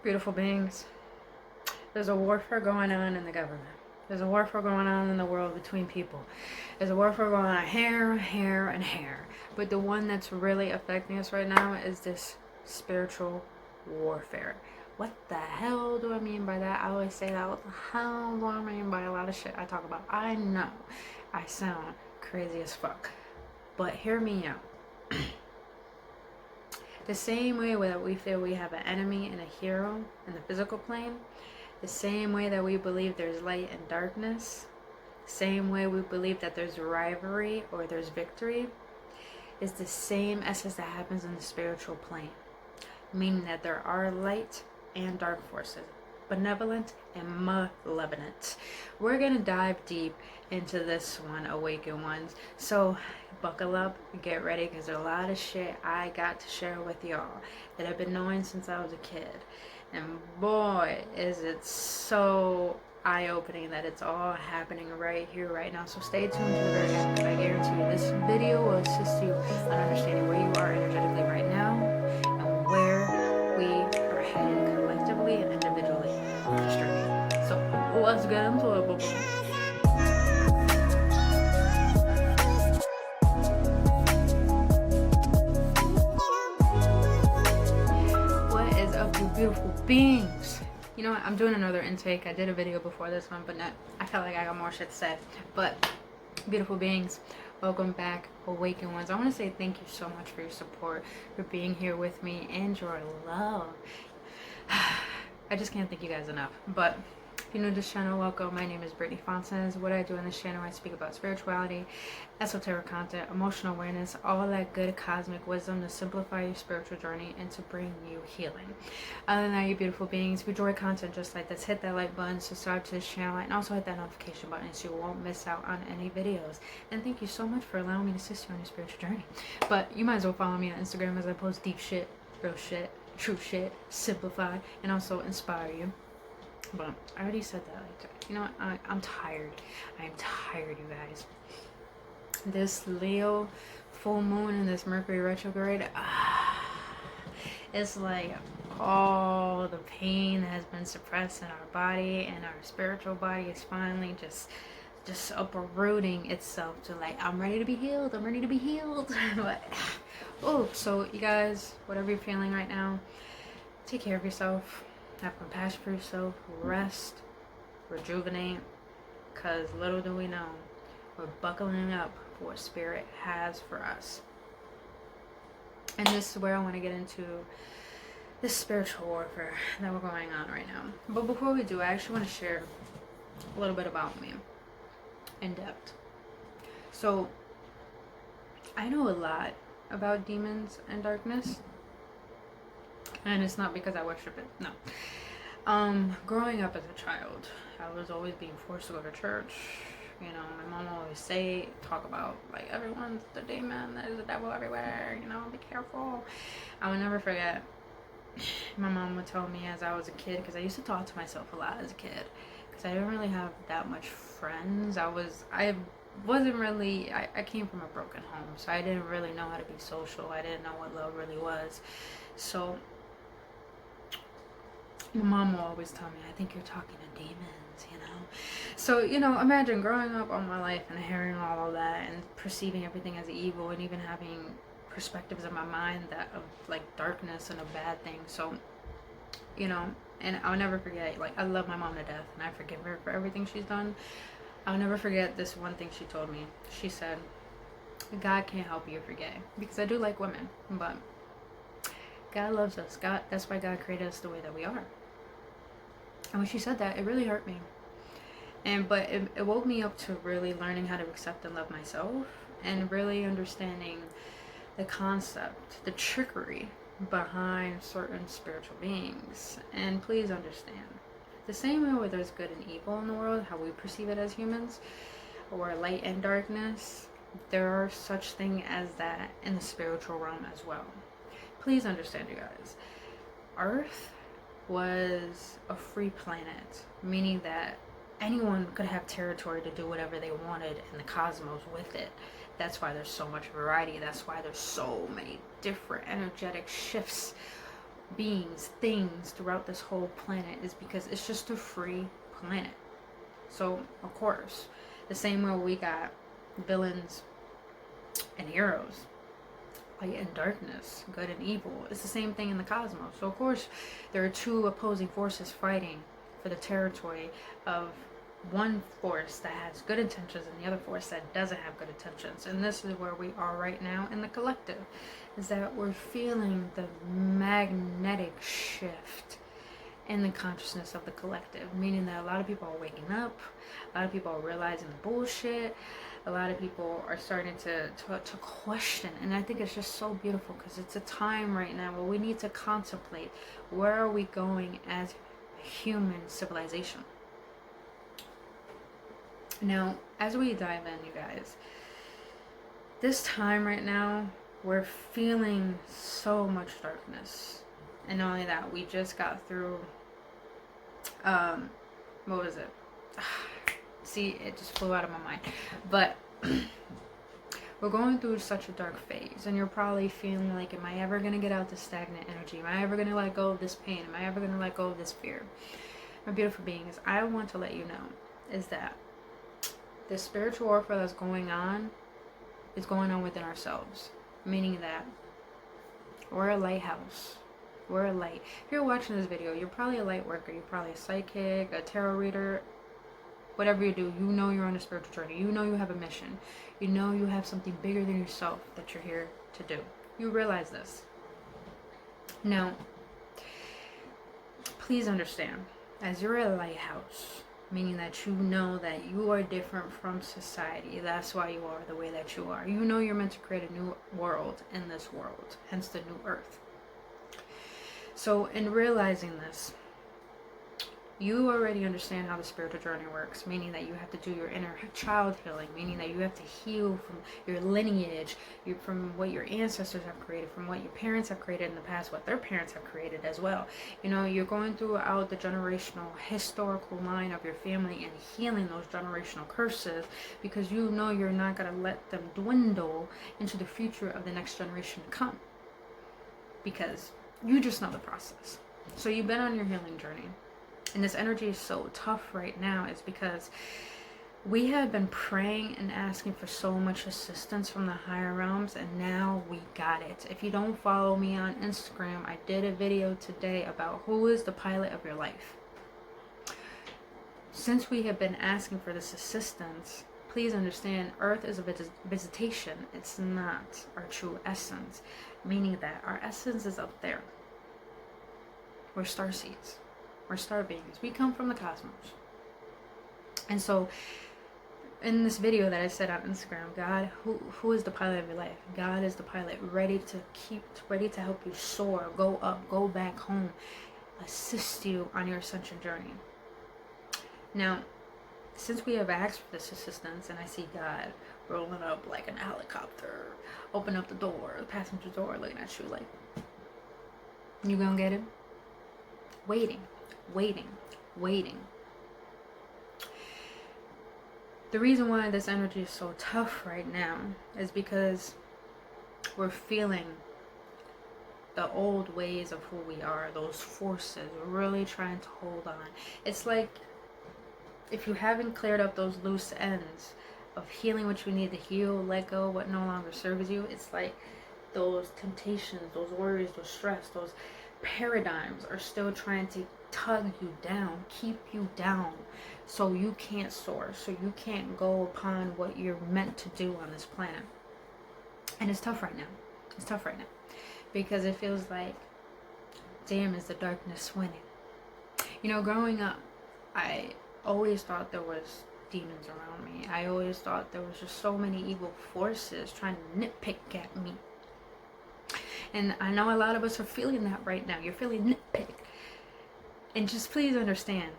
Beautiful beings. There's a warfare going on in the government. There's a warfare going on in the world between people. There's a warfare going on hair. But the one that's really affecting us right now is this spiritual warfare. What the hell do I mean by that? I always say that. What the hell do I mean by a lot of shit I talk about? I know I sound crazy as fuck. But hear me out. The same way that we feel we have an enemy and a hero in the physical plane, the same way that we believe there's light and darkness, same way we believe that there's rivalry or there's victory, is the same essence that happens in the spiritual plane. Meaning that there are light and dark forces, benevolent and malevolent. We're gonna dive deep into this one, Awaken Ones. So buckle up and get ready, because there's a lot of shit I got to share with y'all that I've been knowing since I was a kid. And boy, is it so eye-opening that it's all happening right here, right now. So stay tuned to the very end, because I guarantee you this video will assist you on understanding where you are energetically right now and where we are heading collectively and individually on this journey. So let's get into it. Beautiful beings. You know what? I'm doing another intake. I did a video before this one, but I felt like I got more shit to say. But beautiful beings, welcome back, Awaken Ones. I want to say thank you so much for your support, for being here with me, and your love. I just can't thank you guys enough. But if you're new to this channel, welcome. My name is Brittny Fontanez. What I do in this channel, I speak about spirituality, esoteric content, emotional awareness, all that good cosmic wisdom to simplify your spiritual journey and to bring you healing. Other than that, you beautiful beings, if you enjoy content just like this, hit that like button, subscribe to this channel, and also hit that notification button so you won't miss out on any videos. And thank you so much for allowing me to assist you on your spiritual journey. But you might as well follow me on Instagram, as I post deep shit, real shit, true shit, simplify, and also inspire you. But I already said that. Like, you know what? I'm tired. I'm tired, you guys. This Leo full moon and this Mercury retrograde, it's like all the pain that has been suppressed in our body and our spiritual body is finally just uprooting itself to like, I'm ready to be healed. I'm ready to be healed. But, oh, so you guys, whatever you're feeling right now, take care of yourself. Have compassion for yourself, rest, rejuvenate, because little do we know, we're buckling up for what Spirit has for us. And this is where I want to get into this spiritual warfare that we're going on right now. But before we do, I actually want to share a little bit about me in depth. So, I know a lot about demons and darkness. And it's not because I worship it, no. Growing up as a child, I was always being forced to go to church. You know, my mom always talk about, like, everyone's the demon, there's a devil everywhere, you know, be careful. I will never forget, my mom would tell me as I was a kid, because I used to talk to myself a lot as a kid, because I didn't really have that much friends. I wasn't really, I came from a broken home, so I didn't really know how to be social. I didn't know what love really was. So my mom will always tell me, I think you're talking to demons, you know? So, you know, imagine growing up all my life and hearing all of that and perceiving everything as evil and even having perspectives in my mind that of like darkness and a bad thing. So, you know, and I'll never forget, like, I love my mom to death and I forgive her for everything she's done. I'll never forget this one thing she told me. She said, God can't help you if you're gay. Because I do like women, but God loves us. God, that's why God created us the way that we are. And when she said that, it really hurt me. But it woke me up to really learning how to accept and love myself, and really understanding the concept, the trickery behind certain spiritual beings. And please understand, the same way where there's good and evil in the world, how we perceive it as humans, or light and darkness, there are such thing as that in the spiritual realm as well. Please understand, you guys, Earth was a free planet, meaning that anyone could have territory to do whatever they wanted in the cosmos with it. That's why there's so much variety. That's why there's so many different energetic shifts beings, things throughout this whole planet is because it's just a free planet. So, of course, the same way we got villains and heroes, light and darkness, good and evil, it's the same thing in the cosmos. So, of course, there are two opposing forces fighting for the territory of one force that has good intentions and the other force that doesn't have good intentions. And this is where we are right now in the collective, is that we're feeling the magnetic shift in the consciousness of the collective, meaning that a lot of people are waking up, a lot of people are realizing the bullshit, a lot of people are starting to question. And I think it's just so beautiful, because it's a time right now where we need to contemplate, where are we going as human civilization. Now, as we dive in, you guys, this time right now, we're feeling so much darkness. And not only that, we just got through, what was it? See, it just flew out of my mind. But we're going through such a dark phase, and you're probably feeling like, am I ever going to get out this stagnant energy? Am I ever going to let go of this pain? Am I ever going to let go of this fear? My beautiful beings, I want to let you know is that the spiritual warfare that's going on is going on within ourselves, meaning that we're a lighthouse. We're a light. If you're watching this video, you're probably a light worker. You're probably a psychic, a tarot reader, whatever you do. You know you're on a spiritual journey. You know you have a mission. You know you have something bigger than yourself that you're here to do. You realize this. Now, please understand, as you're a lighthouse, meaning that you know that you are different from society. That's why you are the way that you are. You know you're meant to create a new world in this world, hence the new earth. So in realizing this, you already understand how the spiritual journey works, meaning that you have to do your inner child healing, meaning that you have to heal from your lineage, from what your ancestors have created, from what your parents have created in the past, what their parents have created as well. You know, you're going throughout the generational historical line of your family and healing those generational curses, because you know you're not going to let them dwindle into the future of the next generation to come, because you just know the process. So you've been on your healing journey. And this energy is so tough right now is because we have been praying and asking for so much assistance from the higher realms, and now we got it. If you don't follow me on Instagram, I did a video today about who is the pilot of your life. Since we have been asking for this assistance, please understand, Earth is a visitation. It's not our true essence, meaning that our essence is up there. We're starseeds. We're star beings. We come from the cosmos. And so in this video that I said on Instagram, God, who is the pilot of your life? God is the pilot, ready to help you soar, go up, go back home, assist you on your ascension journey. Now, since we have asked for this assistance, and I see God rolling up like an helicopter, open up the door, the passenger door, looking at you like, you gonna get him? Waiting. The reason why this energy is so tough right now is because we're feeling the old ways of who we are, those forces. We're really trying to hold on. It's like if you haven't cleared up those loose ends of healing what you need to heal, let go what no longer serves you. It's like those temptations, those worries, those stress, those paradigms are still trying to tug you down, keep you down, so you can't soar, so you can't go upon what you're meant to do on this planet. And it's tough right now. It's tough right now because it feels like, damn, is the darkness winning? You know, growing up, I always thought there was demons around me. I always thought there was just so many evil forces trying to nitpick at me. And I know a lot of us are feeling that right now. You're feeling nitpicked. And just please understand,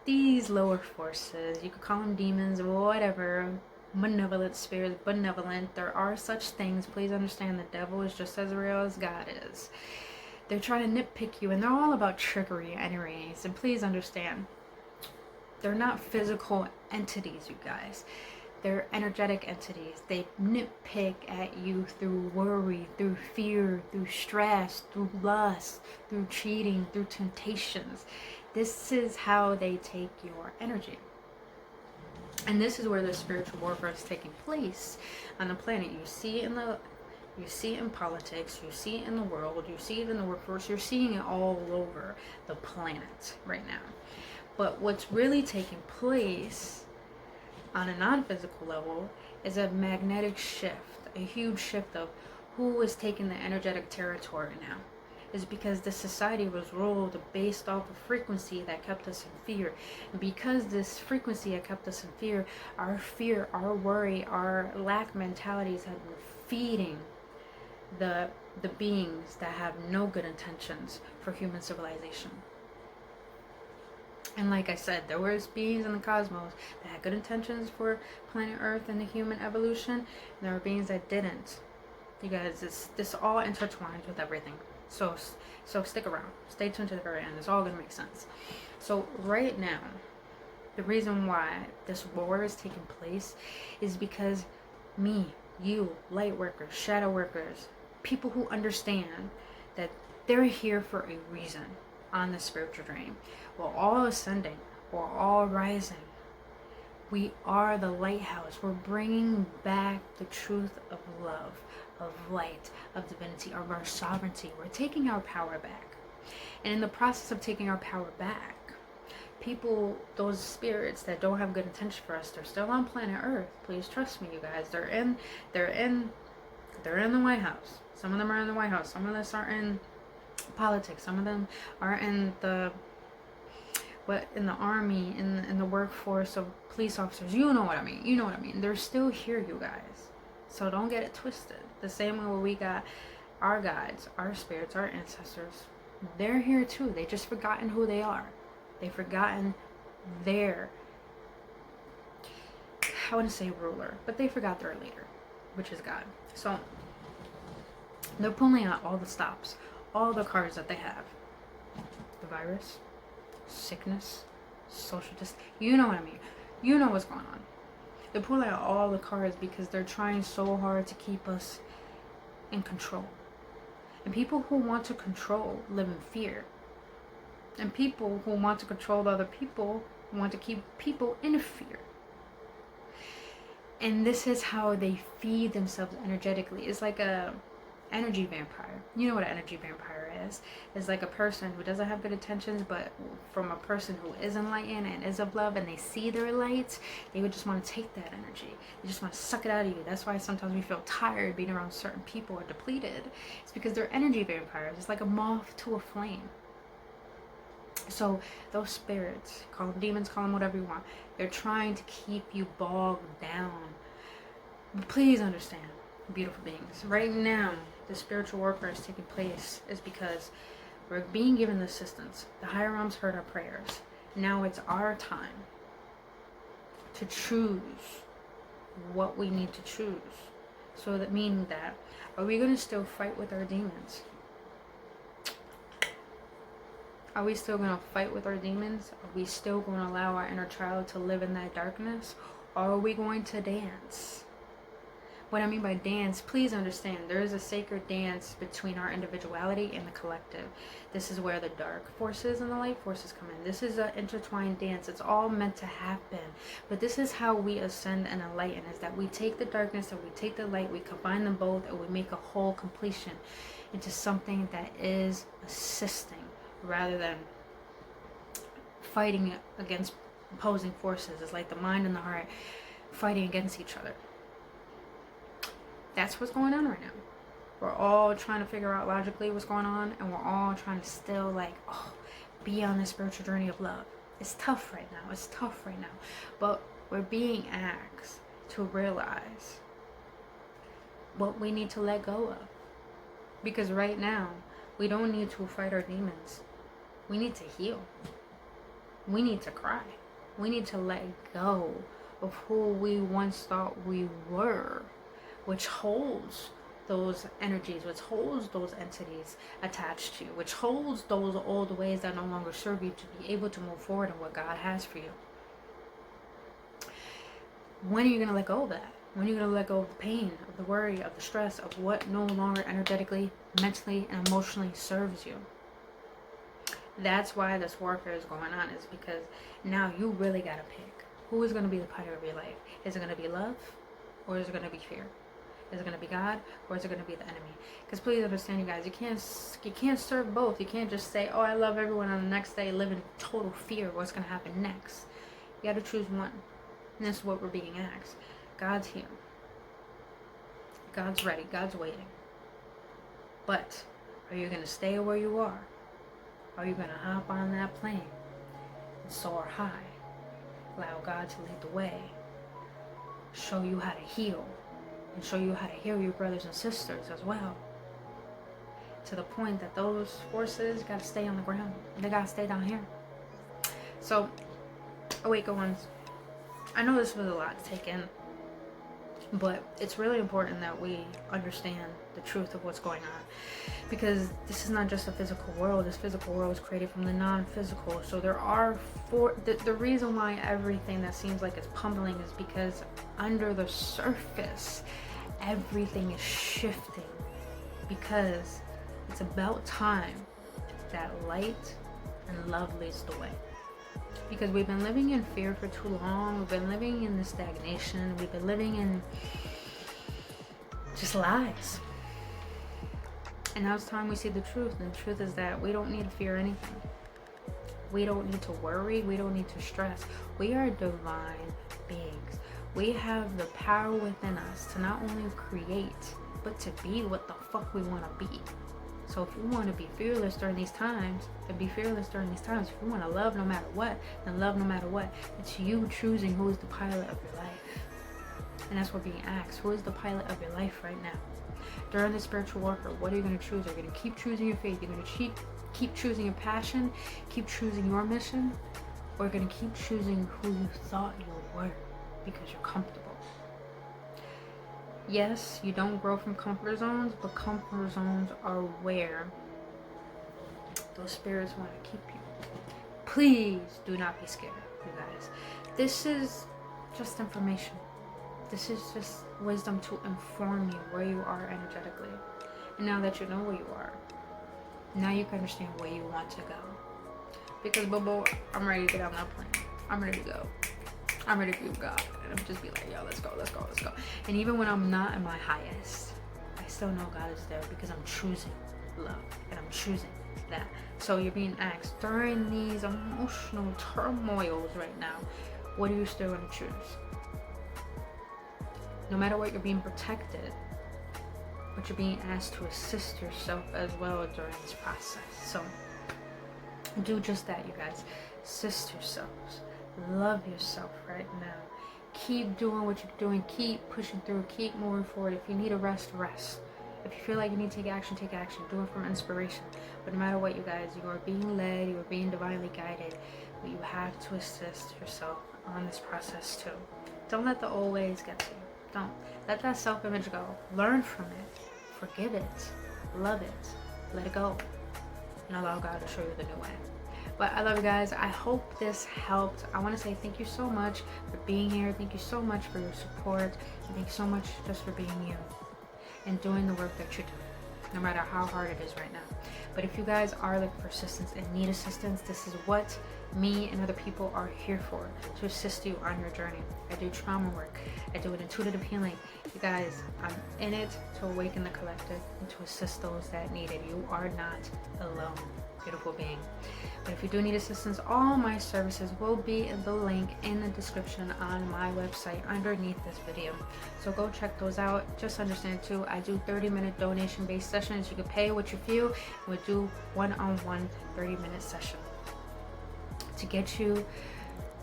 these lower forces, you could call them demons or whatever, malevolent spirits, benevolent, there are such things. Please understand, the devil is just as real as God is. They're trying to nitpick you, and they're all about trickery anyways. And please understand, they're not physical entities, you guys. They're energetic entities. They nitpick at you through worry, through fear, through stress, through lust, through cheating, through temptations. This is how they take your energy. And this is where the spiritual warfare is taking place on the planet. You see it in politics, you see it in the world, you see it in the workforce, you're seeing it all over the planet right now. But what's really taking place on a non-physical level is a magnetic shift, a huge shift of who is taking the energetic territory now. Is because the society was ruled based off a frequency that kept us in fear. And because this frequency that kept us in fear, our worry, our lack mentalities have been feeding the beings that have no good intentions for human civilization. And like I said, there was beings in the cosmos that had good intentions for planet Earth and the human evolution, and there were beings that didn't. You guys, this all intertwines with everything. So stick around. Stay tuned to the very end. It's all going to make sense. So right now, the reason why this war is taking place is because me, you, light workers, shadow workers, people who understand that they're here for a reason on the spiritual dream. We're all ascending. We're all rising. We are the lighthouse. We're bringing back the truth of love, of light, of divinity, of our sovereignty. We're taking our power back. And in the process of taking our power back, people, those spirits that don't have good intention for us, they're still on planet Earth. Please trust me, you guys. They're in the White House. Some of them are in the White House. Some of us are in politics. Some of them are in the army, in the workforce of police officers. You know what I mean. They're still here, you guys. So don't get it twisted. The same way we got our guides, our spirits, our ancestors. They're here too. They just forgotten who they are. They've forgotten their, I wouldn't say ruler, but they forgot their leader, which is God. So they're pulling out all the stops, all the cards that they have. The virus, sickness, social distance. You know what I mean. You know what's going on. They're pulling out all the cards because they're trying so hard to keep us in control. And people who want to control live in fear. And people who want to control other people want to keep people in fear. And this is how they feed themselves energetically. It's like a energy vampire. You know what an energy vampire is. It's like a person who doesn't have good intentions, but from a person who is enlightened and is of love, and they see their light, they would just want to take that energy. They just want to suck it out of you. That's why sometimes we feel tired being around certain people or depleted. It's because they're energy vampires. It's like a moth to a flame. So those spirits, call them demons, call them whatever you want, they're trying to keep you bogged down. But please understand, beautiful beings, right now the spiritual warfare is taking place is because we're being given the assistance. The higher realms heard our prayers. Now it's our time to choose what we need to choose. So that meaning that, are we going to still fight with our demons? Are we still going to fight with our demons? Are we still going to allow our inner child to live in that darkness? Or are we going to dance? What I mean by dance, please understand, there is a sacred dance between our individuality and the collective. This is where the dark forces and the light forces come in. This is an intertwined dance. It's all meant to happen. But this is how we ascend and enlighten, is that we take the darkness and we take the light, we combine them both, and we make a whole completion into something that is assisting rather than fighting against opposing forces. It's like the mind and the heart fighting against each other. That's what's going on right now. We're all trying to figure out logically what's going on, and we're all trying to still be on this spiritual journey of love. It's tough right now. But we're being asked to realize what we need to let go of. Because right now, we don't need to fight our demons. We need to heal. We need to cry. We need to let go of who we once thought we were, which holds those energies, which holds those entities attached to you, which holds those old ways that no longer serve you to be able to move forward in what God has for you. When are you going to let go of that? When are you going to let go of the pain, of the worry, of the stress, of what no longer energetically, mentally, and emotionally serves you? That's why this warfare is going on, is because now you really got to pick. Who is going to be the pilot of your life? Is it going to be love, or is it going to be fear? Is it going to be God, or is it going to be the enemy? Because please understand, you guys, you can't serve both. You can't just say, oh, I love everyone, on the next day live in total fear of what's going to happen next. You got to choose one. And that's what we're being asked. God's here. God's ready. God's waiting. But are you going to stay where you are? Are you going to hop on that plane and soar high? Allow God to lead the way. Show you how to heal. And show you how to heal your brothers and sisters as well. To the point that those forces got to stay on the ground. They got to stay down here. So, AwakenOnes, I know this was a lot to take in, but it's really important that we understand the truth of what's going on, because this is not just a physical world. This physical world was created from the non-physical. So there are the reason why everything that seems like it's pummeling is because under the surface everything is shifting, because it's about time that light and love leads the way. Because we've been living in fear for too long. We've been living in this stagnation. We've been living in just lies. And now it's time we see the truth. And the truth is that we don't need to fear anything. We don't need to worry. We don't need to stress. We are divine beings. We have the power within us to not only create, but to be what the fuck we want to be. So if you want to be fearless during these times, then be fearless during these times. If you want to love no matter what, then love no matter what. It's you choosing who is the pilot of your life. And that's what being asked. Who is the pilot of your life right now? During the spiritual warfare, what are you going to choose? Are you going to keep choosing your faith? You're going to keep choosing your passion? Keep choosing your mission? Or are you going to keep choosing who you thought you were because you're comfortable? Yes, you don't grow from comfort zones, but comfort zones are where those spirits want to keep you. Please do not be scared, you guys. This is just information. This is just wisdom to inform you where you are energetically. And now that you know where you are, now you can understand where you want to go. Because, Bobo, I'm ready to get on that plane. I'm ready to go. I'm ready to do God. And I'm just be like, yo, let's go, let's go, let's go. And even when I'm not at my highest, I still know God is there because I'm choosing love. And I'm choosing that. So you're being asked, during these emotional turmoils right now, what are you still going to choose? No matter what, you're being protected. But you're being asked to assist yourself as well during this process. So do just that, you guys. Assist yourselves. Love yourself right now. Keep doing what you're doing. Keep pushing through. Keep moving forward. If you need a rest, rest. If you feel like you need to take action, take action. Do it from inspiration. But no matter what, you guys, you are being led. You are being divinely guided. But you have to assist yourself on this process too. Don't let the old ways get to you. Don't. Let that self-image go. Learn from it. Forgive it. Love it. Let it go. And allow God to show you the new way. But I love you guys. I hope this helped. I want to say thank you so much for being here. Thank you so much for your support. And thank you so much just for being you and doing the work that you're doing, no matter how hard it is right now. But if you guys are looking for assistance and need assistance, this is what me and other people are here for, to assist you on your journey. I do trauma work. I do intuitive healing. You guys, I'm in it to awaken the collective and to assist those that need it. You are not alone, beautiful being. But if you do need assistance, all my services will be in the link in the description on my website underneath this video. So go check those out. Just understand too, I do 30-minute donation-based sessions. You can pay what you feel, and we'll do one-on-one 30-minute session to get you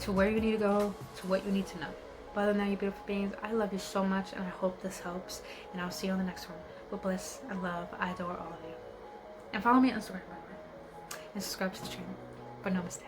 to where you need to go, to what you need to know. But other than that, you beautiful beings, I love you so much, and I hope this helps. And I'll see you on the next one. With bliss and love, I adore all of you. And follow me on Instagram, by the way. And subscribe to the channel. But namaste.